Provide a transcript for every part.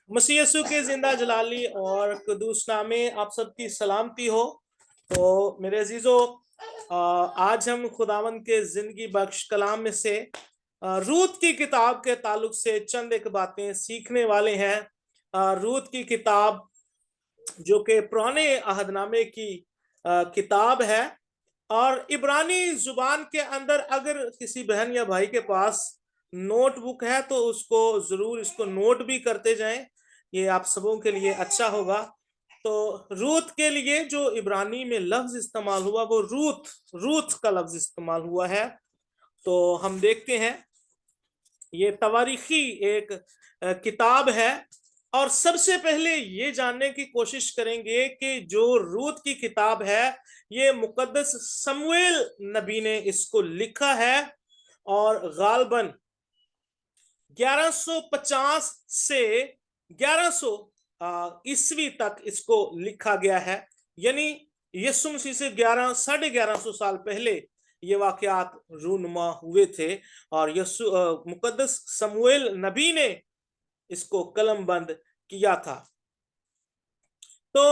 मसीह यीशु के जिंदा जलाली और कदूस नामे आप सबकी सलामती हो। तो मेरे अजीजों, आज हम खुदावंद के जिंदगी बख्श कलाम में से रूत की किताब के ताल्लुक से चंद एक बातें सीखने वाले हैं। रूत की किताब जो कि पुराने अहदनामे की किताब है, और इब्रानी जुबान के अंदर अगर किसी बहन या भाई के पास नोटबुक है तो उसको जरूर इसको नोट भी करते जाएं, ये आप सबों के लिए अच्छा होगा। तो रूत के लिए जो इब्रानी में लफ्ज इस्तेमाल हुआ वो रूत रूत का लफ्ज इस्तेमाल हुआ है। तो हम देखते हैं, ये तवारीखी एक किताब है, और सबसे पहले ये जानने की कोशिश करेंगे कि जो रूत की किताब है ये मुकद्दस शमूएल नबी ने इसको लिखा है, और गालबन 1150 से 1100 ईस्वी तक इसको लिखा गया है। यानी यीशु मसीह से 1100 साल पहले ये वाकयात रूनुमा हुए थे, और मुकद्दस शमूएल नबी ने इसको कलमबंद किया था। तो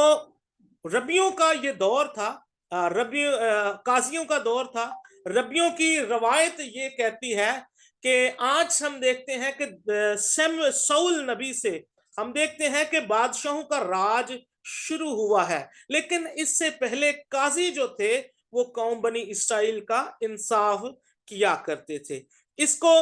रबियों का ये दौर था, काजियों का दौर था। रबियों की रवायत ये कहती है कि आज हम देखते हैं कि सऊल नबी से हम देखते हैं कि बादशाहों का राज शुरू हुआ है, लेकिन इससे पहले काजी जो थे वो कौम बनी इसराइल का इंसाफ किया करते थे। इसको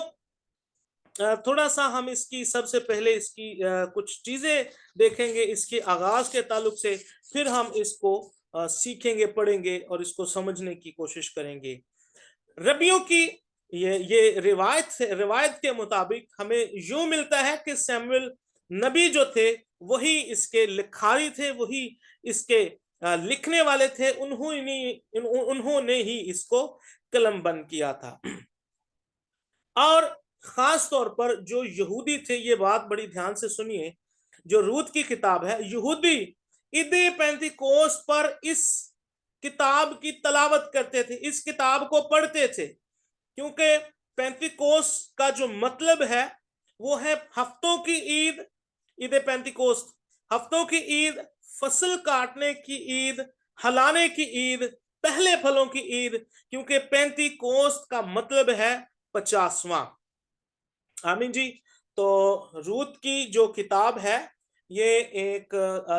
थोड़ा सा हम इसकी सबसे पहले इसकी कुछ चीजें देखेंगे इसके आगाज के ताल्लुक से, फिर हम इसको सीखेंगे, पढ़ेंगे और इसको समझने की कोशिश करेंगे। रबियों की ये रिवायत के मुताबिक हमें यूं मिलता है कि सैमुअल नबी जो थे वही इसके लिखारी थे, वही इसके लिखने वाले थे। उन्होंने ही इसको कलमबंद किया था। और खास तौर पर जो यहूदी थे, ये बात बड़ी ध्यान से सुनिए, जो रूत की किताब है, यहूदी ईदे पेंतिकोस्त पर इस किताब की तलावत करते थे, इस किताब को पढ़ते थे, क्योंकि पेंतिकोस्त का जो मतलब है वो है हफ्तों की ईद। ईद पेंतिकोस्त हफ्तों की ईद, फसल काटने की ईद, हलाने की ईद, पहले फलों की ईद, क्योंकि पेंतिकोस्त का मतलब है 50वां। आमीन जी। तो रूत की जो किताब है ये एक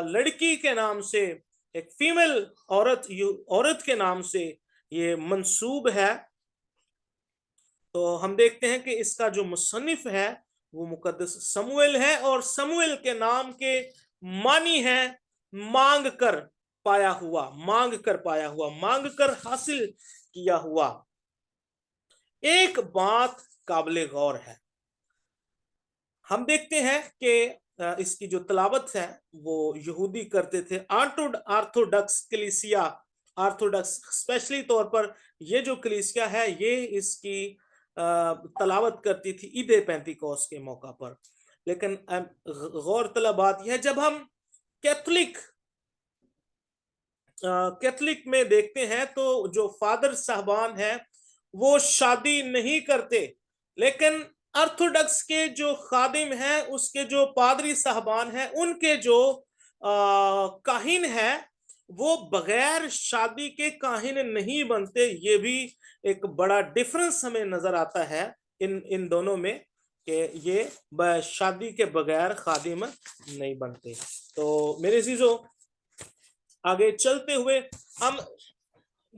लड़की के नाम से, एक फीमेल औरत के नाम से ये मंसूब है। तो हम देखते हैं कि इसका जो मुसन्निफ है वो मुकद्दस शमूएल है, और शमूएल के नाम के मानी है मांग कर पाया हुआ, मांग कर पाया हुआ, मांग कर हासिल किया हुआ। एक बात काबिले गौर है, हम देखते हैं कि इसकी जो तलावत है वो यहूदी करते थे, ऑर्थोडॉक्स कलीसिया, ऑर्थोडॉक्स स्पेशली तौर पर ये जो कलीसिया है ये इसकी तलावत करती थी ईद पेंतिकोस्त के मौका पर। लेकिन गौरतलब बात यह है, जब हम कैथोलिक कैथोलिक में देखते हैं तो जो फादर साहबान है वो शादी नहीं करते, लेकिन ऑर्थोडॉक्स के जो खादिम हैं, उसके जो पादरी साहबान हैं, उनके जो काहिन है वो बगैर शादी के काहिन नहीं बनते। ये भी एक बड़ा डिफरेंस हमें नजर आता है इन दोनों में, कि ये शादी के बगैर खादिम नहीं बनते। तो मेरे अजीजों, आगे चलते हुए हम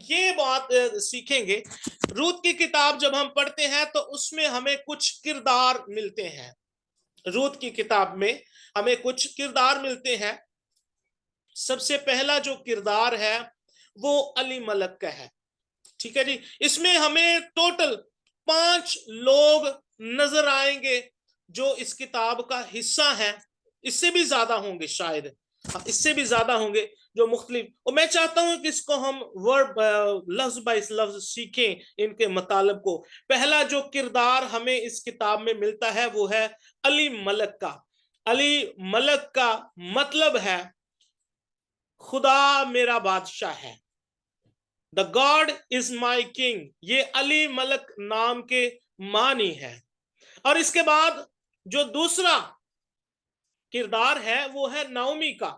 ये बात सीखेंगे, रूत की किताब जब हम पढ़ते हैं तो उसमें हमें कुछ किरदार मिलते हैं। रूत की किताब में हमें कुछ किरदार मिलते हैं। सबसे पहला जो किरदार है वो अली मलक का है। ठीक है जी। इसमें हमें टोटल 5 लोग नजर आएंगे जो इस किताब का हिस्सा है। इससे भी ज्यादा होंगे शायद, इससे भी ज्यादा होंगे जो मुख्तलिफ, और मैं चाहता हूं कि इसको हम वर्ड लफ्ज बाय लफ्ज सीखें इनके मतलब को। पहला जो किरदार हमें इस किताब में मिलता है वो है अली मलक का। अली मलक का मतलब है खुदा मेरा बादशाह है, the God is my king. ये अली मलक नाम के मानी है। और इसके बाद जो दूसरा किरदार है वो है नाओमी का।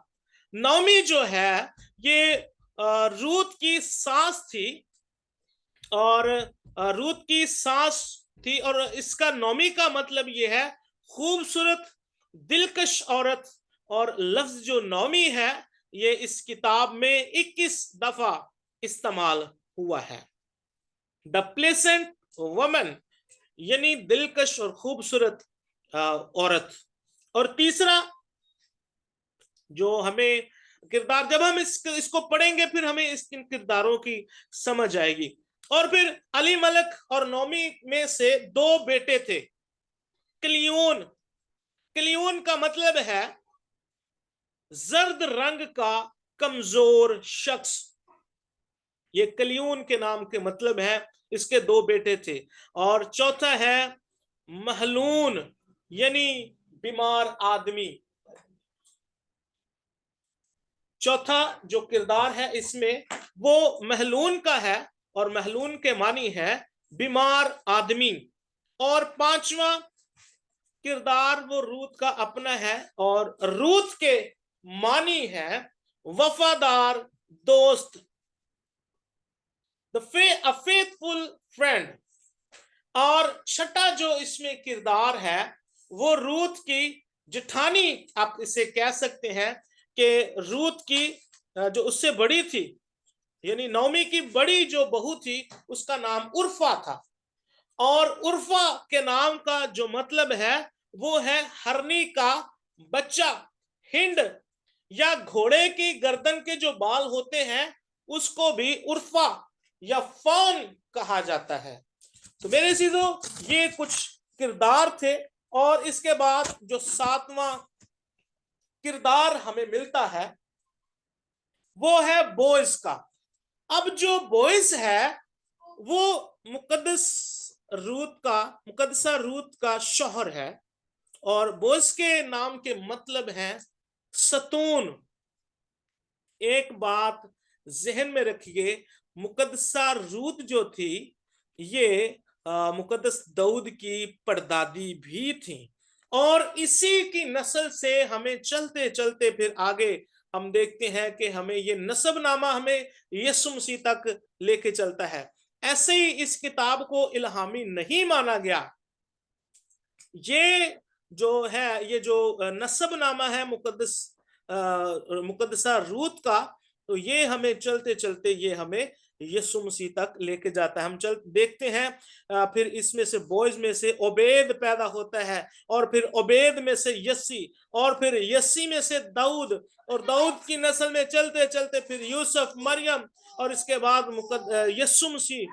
नाओमी जो है ये रूत की सास थी, और रूत की सास थी, और इसका नौमी का मतलब ये है खूबसूरत, दिलकश औरत। और लफ्ज जो नौमी है ये इस किताब में 21 दफा इस्तेमाल हुआ है। द प्लेसेंट वमन यानी दिलकश और खूबसूरत औरत। और तीसरा जो हमें किरदार, जब हम इसको पढ़ेंगे फिर हमें इन किरदारों की समझ आएगी। और फिर अली मलक और नौमी में से 2 बेटे थे। क्लियून, क्लियून का मतलब है जर्द रंग का कमजोर शख्स। ये क्लियून के नाम के मतलब है। इसके 2 बेटे थे। और चौथा है महलून यानी बीमार आदमी। चौथा जो किरदार है इसमें वो महलून का है, और महलून के मानी है बीमार आदमी। और 5वां किरदार वो रूत का अपना है, और रूत के मानी है वफादार दोस्त, a faithful friend। और छठा जो इसमें किरदार है वो रूत की जेठानी, आप इसे कह सकते हैं कि रूत की जो उससे बड़ी थी, यानी नौमी की बड़ी जो बहू थी उसका नाम उर्फा था। और उर्फा के नाम का जो मतलब है वो है हरनी का बच्चा। हिंड या घोड़े की गर्दन के जो बाल होते हैं उसको भी उर्फा या फौन कहा जाता है। तो मेरे सीधो ये कुछ किरदार थे। और इसके बाद जो 7वां किरदार हमें मिलता है वो है बोइस का। अब जो बोइस है वो मुकद्दसा रूत का शौहर है। और बोइस के नाम के मतलब है सतून। एक बात जहन में रखिए, मुकद्दसा रूत जो थी ये मुकद्दस दाऊद की परदादी भी थी। और इसी की नस्ल से हमें चलते चलते फिर आगे हम देखते हैं कि हमें ये नसबनामा हमें यीशु मसीह तक लेके चलता है। ऐसे ही इस किताब को इल्हामी नहीं माना गया। ये जो है, ये जो नसबनामा है मुकद्दसा रूत का, तो ये हमें चलते चलते ये हमें यीशु मसीह तक लेके जाता है। हम देखते हैं फिर इसमें से बोइज में से ओबेद पैदा होता है, और फिर ओबेद में से यस्सी, और फिर यस्सी में से दाऊद, और दाऊद की नस्ल में चलते चलते फिर यूसुफ, मरियम, और इसके बाद यीशु मसीह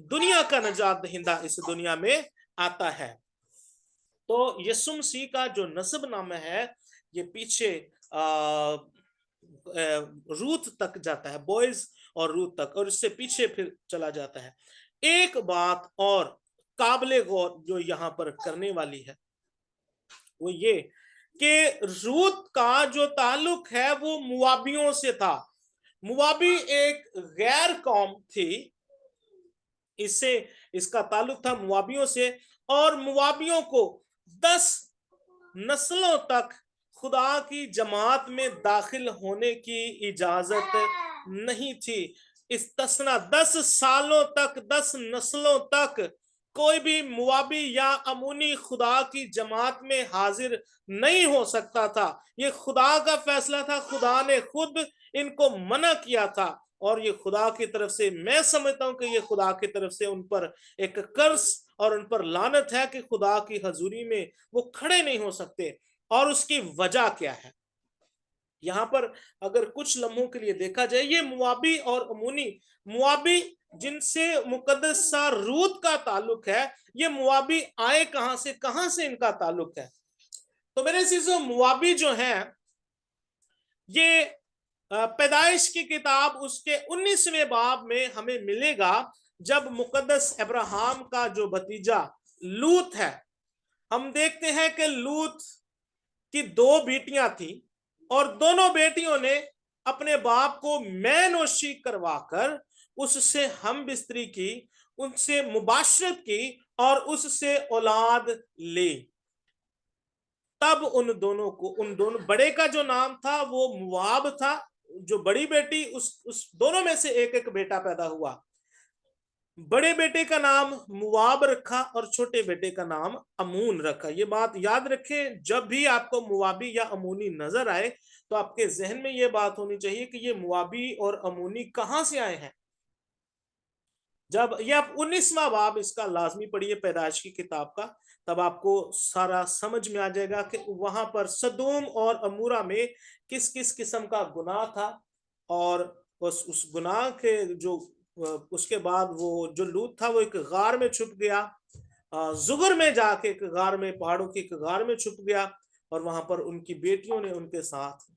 दुनिया का निजात दहिंदा इस दुनिया में आता है। तो यीशु मसीह का जो नसबनामा है ये पीछे रूत तक जाता है, बॉयज और रूत तक, और इससे पीछे फिर चला जाता है। एक बात और काबिले गौर जो यहाँ पर करने वाली है वो ये कि रूत का जो ताल्लुक है वो मुआबियों से था। मुआबी एक गैर कौम थी, इससे इसका ताल्लुक था मुआबियों से। और मुआबियों को 10 नस्लों तक खुदा की जमात में दाखिल होने की इजाजत नहीं थी। इस तसना 10 सालों तक, 10 नस्लों तक कोई भी मुआबी या अमूनी खुदा की जमात में हाजिर नहीं हो सकता था। ये खुदा का फैसला था, खुदा ने खुद इनको मना किया था। और ये खुदा की तरफ से, मैं समझता हूं कि ये खुदा की तरफ से उन पर एक कर्ज और उन पर लानत है कि खुदा की हजूरी में वो खड़े नहीं हो सकते। और उसकी वजह क्या है, यहाँ पर अगर कुछ लम्हों के लिए देखा जाए, ये मुआबी और अमूनी, मुआबी जिनसे मुकद्दसा रूत का ताल्लुक है, ये मुआबी आए कहां से इनका ताल्लुक है। तो मेरे चीजों, मुआबी जो है ये पैदाइश की किताब उसके 19वें बाब में हमें मिलेगा, जब मुकद्दस अब्राहम का जो भतीजा लूत है, हम देखते हैं कि लूत की 2 बेटियां थी, और दोनों बेटियों ने अपने बाप को मैनोशी करवाकर उससे हम बिस्तरी की, उनसे मुबाशरत की और उससे औलाद ली। तब उन दोनों बड़े का जो नाम था वो मुआब था, जो बड़ी बेटी उस दोनों में से एक एक बेटा पैदा हुआ। बड़े बेटे का नाम मुआब रखा और छोटे बेटे का नाम अमून रखा। ये बात याद रखें, जब भी आपको मुआबी या अमूनी नजर आए तो आपके जहन में ये बात होनी चाहिए कि ये मुआबी और अमूनी कहां से आए हैं। जब ये आप 19वां बाब इसका लाजमी पढ़िए पैदाइश की किताब का, तब आपको सारा समझ में आ जाएगा कि वहां पर सदोम और अमूरा में किस किस किस्म का गुनाह था। और उस गुनाह के जो उसके बाद वो जो लूत था वो एक गार में छुप गया, जुगर में जाके एक गार में, पहाड़ों की एक गार में छुप गया, और वहां पर उनकी बेटियों ने उनके साथ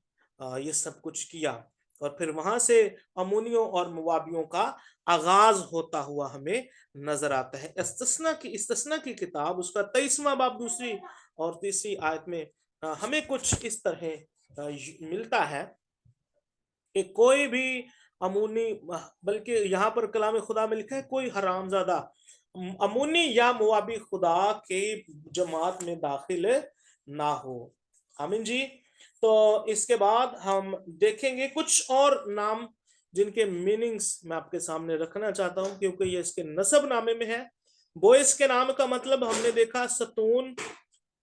ये सब कुछ किया। और फिर वहां से अमोनियों और मुआबियों का आगाज होता हुआ हमें नजर आता है। इस्तस्ना की किताब उसका 23वां बाब दूसरी और तीसरी आयत में हमें कुछ इस तरह मिलता है कि कोई भी अमूनी, बल्कि यहाँ पर कलाम खुदा में लिखा है कोई हरामजादा अमूनी या मुआबी खुदा के जमात में दाखिल ना हो। आमीन जी। तो इसके बाद हम देखेंगे कुछ और नाम जिनके मीनिंग्स मैं आपके सामने रखना चाहता हूं, क्योंकि ये इसके नसब नामे में है। बोइस के नाम का मतलब हमने देखा सतून,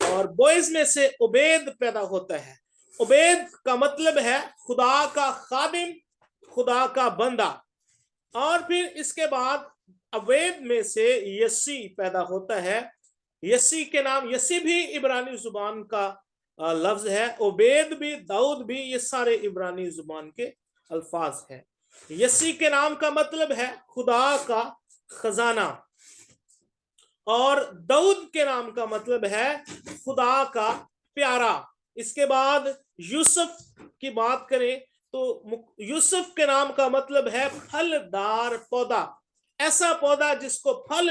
और बोइस में से उबैद पैदा होता है। उबैद का मतलब है खुदा का खादिम, खुदा का बंदा। और फिर इसके बाद अवैद में से यसी पैदा होता है। यसी के नाम, यसी भी इब्रानी जुबान का लफ्ज है, उबैद भी, दाऊद भी, ये सारे इब्रानी जुबान के अल्फाज हैं। यसी के नाम का मतलब है खुदा का खजाना, और दाऊद के नाम का मतलब है खुदा का प्यारा। इसके बाद यूसुफ की बात करें तो यूसुफ के नाम का मतलब है फलदार पौधा, ऐसा पौधा जिसको फल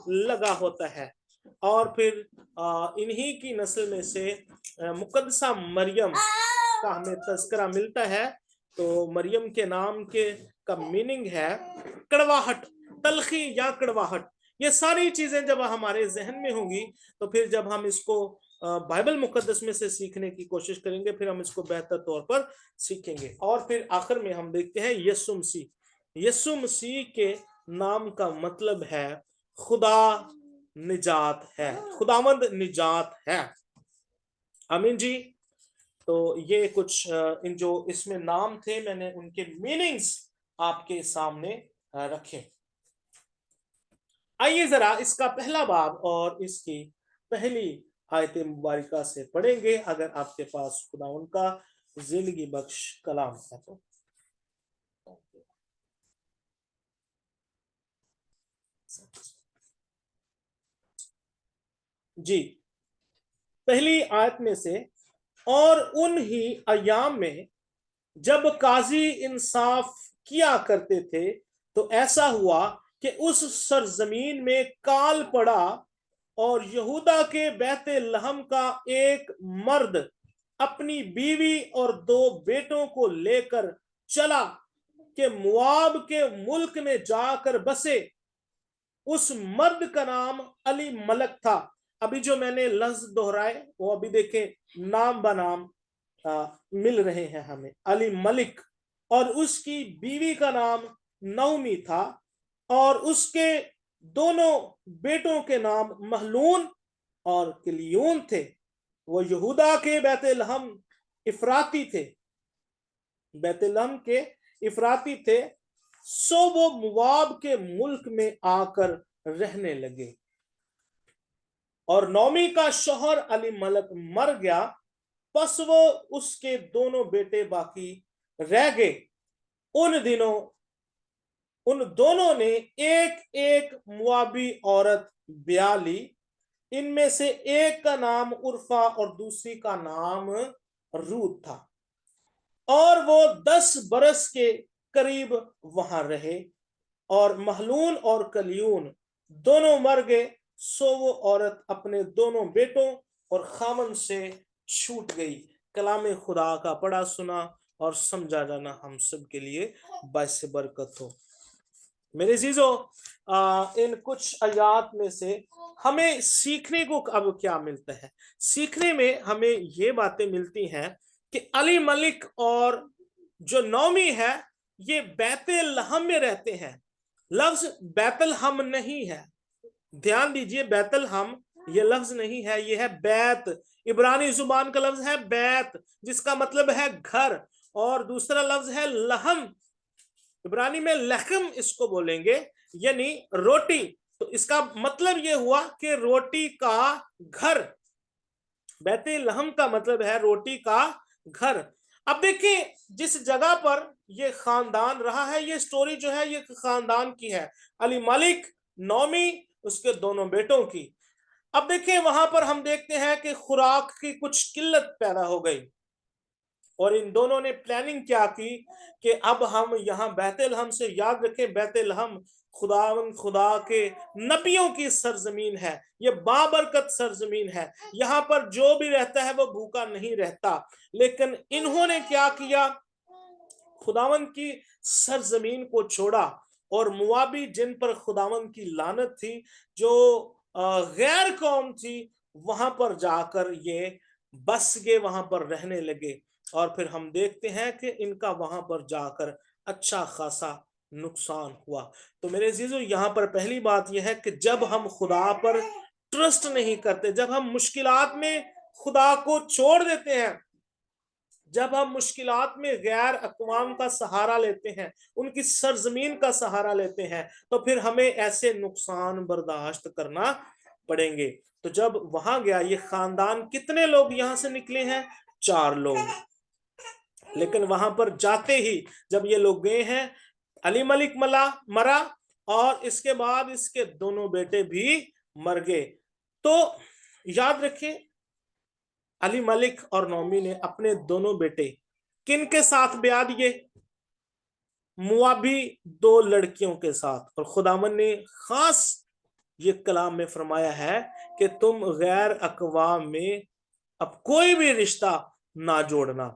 लगा होता है। और फिर इन्हीं की नस्ल में से मुकद्दसा मरियम का हमें तज़किरा मिलता है। तो मरियम के नाम के का मीनिंग है कड़वाहट, तलखी या कड़वाहट। ये सारी चीजें जब हमारे जहन में होंगी तो फिर जब हम इसको बाइबल मुकद्दस में से सीखने की कोशिश करेंगे, फिर हम इसको बेहतर तौर पर सीखेंगे। और फिर आखिर में हम देखते हैं यीशु मसीह। यीशु मसीह के नाम का मतलब है खुदा निजात है, खुदावंद निजात है। आमीन जी। तो ये कुछ इन जो इसमें नाम थे, मैंने उनके मीनिंग्स आपके सामने रखे। आइए जरा इसका पहला बाब और इसकी पहली आयत मुबारका से पढ़ेंगे, अगर आपके पास खुदा उनका जिंदगी बख्श कलाम है तो। जी, पहली आयत में से, और उन ही अयाम में जब काजी इंसाफ किया करते थे तो ऐसा हुआ कि उस सरजमीन में काल पड़ा, और यहूदा के बैते लहम का एक मर्द अपनी बीवी और 2 बेटों को लेकर चला कि मुआब के मुल्क में जाकर बसे। उस मर्द का नाम अली मलक था। अभी जो मैंने लफ्ज दोहराए वो अभी देखें नाम बनाम मिल रहे हैं हमें, अली मलिक। और उसकी बीवी का नाम नौमी था, और उसके दोनों बेटों के नाम महलून और किलियून थे। वो यहूदा के बैतलहम इफराती थे, बैतलहम के इफराती थे। सो वो मुआब के मुल्क में आकर रहने लगे। और नौमी का शौहर अली मलक मर गया, बस वो उसके दोनों बेटे बाकी रह गए। उन दिनों उन दोनों ने एक एक मुआबी औरत ब्याह ली। इनमें से एक का नाम उर्फा और दूसरी का नाम रूत था, और वो 10 बरस के करीब वहां रहे। और महलून और कलियून दोनों मर गए। सो वो औरत अपने दोनों बेटों और खामन से छूट गई। कलाम खुदा का पढ़ा सुना और समझा जाना हम सब के लिए बाइस बरकत हो। मेरे अजीजों, इन कुछ आयात में से हमें सीखने को अब क्या मिलता है? सीखने में हमें ये बातें मिलती हैं कि अली मलिक और जो नौमी है, ये बैतलहम में रहते हैं। लफ्ज बैतलहम नहीं है, ध्यान दीजिए, बैतलहम ये लफ्ज नहीं है, ये है बैत। इब्रानी जुबान का लफ्ज है बैत, जिसका मतलब है घर, और दूसरा लफ्ज है लहम, इब्रानी में लहम इसको बोलेंगे, यानी रोटी। तो इसका मतलब ये हुआ कि रोटी का घर। बैतलहम का मतलब है रोटी का घर। अब देखिए, जिस जगह पर ये खानदान रहा है, ये स्टोरी जो है ये खानदान की है, अली मलिक, नौमी, उसके दोनों बेटों की। अब देखिए, वहां पर हम देखते हैं कि खुराक की कुछ किल्लत पैदा हो गई, और इन दोनों ने प्लानिंग क्या की कि अब हम यहाँ बैतलहम से, याद रखें बैतलहम खुदा के नबियों की सरजमीन है, ये बाबरकत सरजमीन है, यहाँ पर जो भी रहता है वो भूखा नहीं रहता। लेकिन इन्होंने क्या किया, खुदावन की सरजमीन को छोड़ा, और मुआबी जिन पर खुदावन की लानत थी, जो गैर कौम थी, वहां पर जाकर ये बस गए, वहां पर रहने लगे। और फिर हम देखते हैं कि इनका वहां पर जाकर अच्छा खासा नुकसान हुआ। तो मेरे अजीजों, यहाँ पर पहली बात यह है कि जब हम खुदा पर ट्रस्ट नहीं करते, जब हम मुश्किलात में खुदा को छोड़ देते हैं, जब हम मुश्किलात में गैर अक़वाम का सहारा लेते हैं, उनकी सरजमीन का सहारा लेते हैं, तो फिर हमें ऐसे नुकसान बर्दाश्त करना पड़ेंगे। तो जब वहां गया, ये खानदान, कितने लोग यहां से निकले हैं? 4 लोग। लेकिन वहां पर जाते ही जब ये लोग गए हैं, अली मलिक मरा, और इसके बाद इसके दोनों बेटे भी मर गए। तो याद रखें, अली मलिक और नौमी ने अपने दोनों बेटे किन के साथ ब्याह दिए? मुआबी 2 लड़कियों के साथ। और खुदावन ने खास ये कलाम में फरमाया है कि तुम गैर अक़वाम में अब कोई भी रिश्ता ना जोड़ना।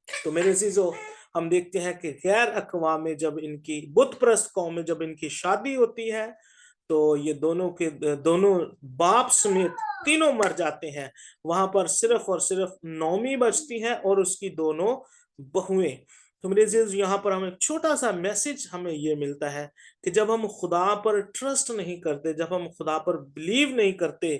तो मेरे अजीजों, हम देखते हैं कि गैर अक़वाम में जब इनकी, बुत परस्त कौम में जब इनकी शादी होती है, तो ये दोनों बाप समेत तीनों मर जाते हैं। वहां पर सिर्फ और सिर्फ नौमी बचती है और उसकी दोनों बहुएं। तो मेरे अजीज, यहाँ पर हमें छोटा सा मैसेज हमें ये मिलता है कि जब हम खुदा पर ट्रस्ट नहीं करते, जब हम खुदा पर बिलीव नहीं करते,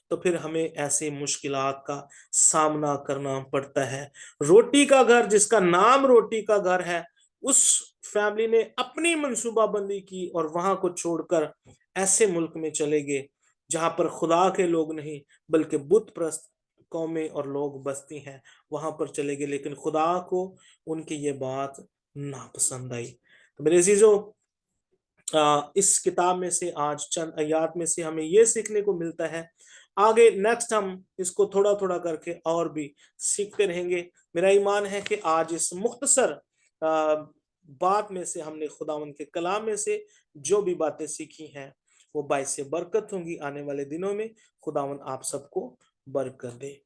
तो फिर हमें ऐसे मुश्किलात का सामना करना पड़ता है। रोटी का घर, जिसका नाम रोटी का घर है, उस फैमिली ने अपनी मंसूबाबंदी की और वहां को छोड़कर ऐसे मुल्क में चले गए जहां पर खुदा के लोग नहीं बल्कि बुत परस्त कौमें और लोग बसती हैं, वहां पर चले गए। लेकिन खुदा को उनकी ये बात नापसंद आई। तो मेरे अजीजों, इस किताब में से आज चंद आयात में से हमें ये सीखने को मिलता है। आगे नेक्स्ट हम इसको थोड़ा थोड़ा करके और भी सीखते रहेंगे। मेरा ईमान है कि आज इस मुख्तसर बात में से हमने खुदावन के कलाम में से जो भी बातें सीखी हैं वो बाइस से बरकत होंगी। आने वाले दिनों में खुदावन आप सबको बरकत दे।